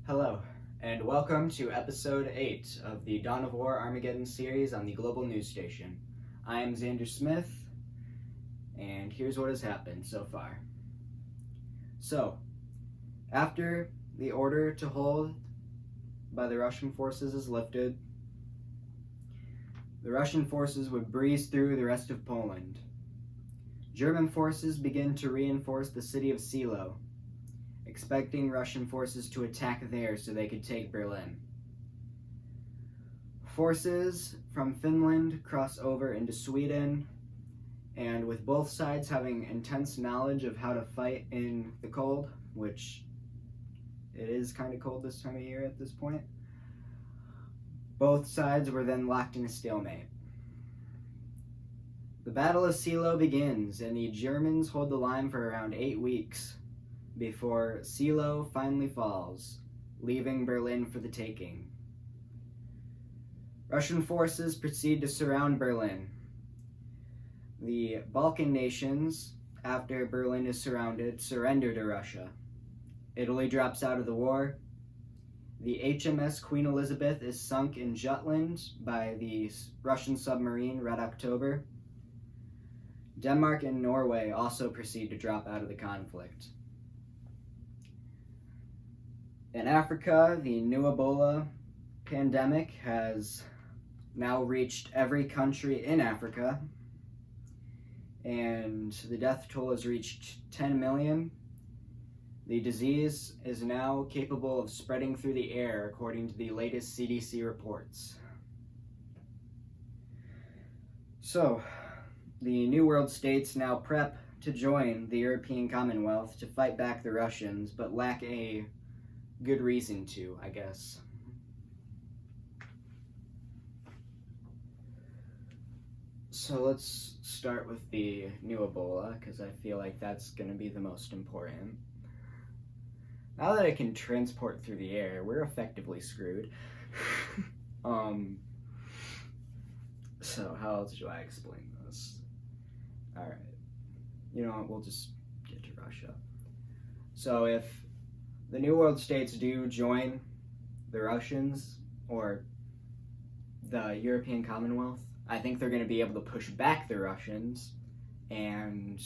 Hello, and welcome to episode 8 of the Dawn of War Armageddon series on the Global News Station. I am Xander Smith, and here's what has happened so far. So, after the order to hold by the Russian forces is lifted, the Russian forces would breeze through the rest of Poland. German forces begin to reinforce the city of Silo, expecting Russian forces to attack there so they could take Berlin. Forces from Finland cross over into Sweden, and with both sides having intense knowledge of how to fight in the cold, which it is kind of cold this time of year at this point, both sides were then locked in a stalemate. The Battle of Silo begins, and the Germans hold the line for around 8 weeks before Silo finally falls, leaving Berlin for the taking. Russian forces proceed to surround Berlin. The Balkan nations, after Berlin is surrounded, surrender to Russia. Italy drops out of the war. The HMS Queen Elizabeth is sunk in Jutland by the Russian submarine Red October. Denmark and Norway also proceed to drop out of the conflict. In Africa, the new Ebola pandemic has now reached every country in Africa, and the death toll has reached 10 million. The disease is now capable of spreading through the air, according to the latest CDC reports. So, the New World states now prep to join the European Commonwealth to fight back the Russians, but lack a good reason to, I guess. So let's start with the new Ebola, because I feel like that's going to be the most important. Now that it can transport through the air, we're effectively screwed. So how else do I explain this? Alright. You know what, we'll just get to Russia. So if the New World states do join the Russians or the European Commonwealth, I think they're going to be able to push back the Russians, and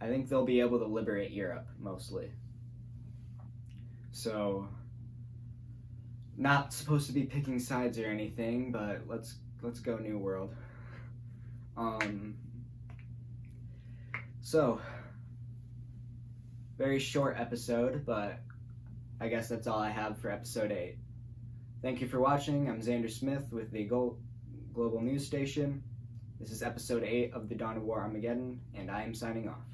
I think they'll be able to liberate Europe, mostly. So, not supposed to be picking sides or anything, but let's go New World. So, very short episode, but I guess that's all I have for episode 8. Thank you for watching. I'm Xander Smith with the Global News Station. This is episode 8 of the Dawn of War Armageddon, and I am signing off.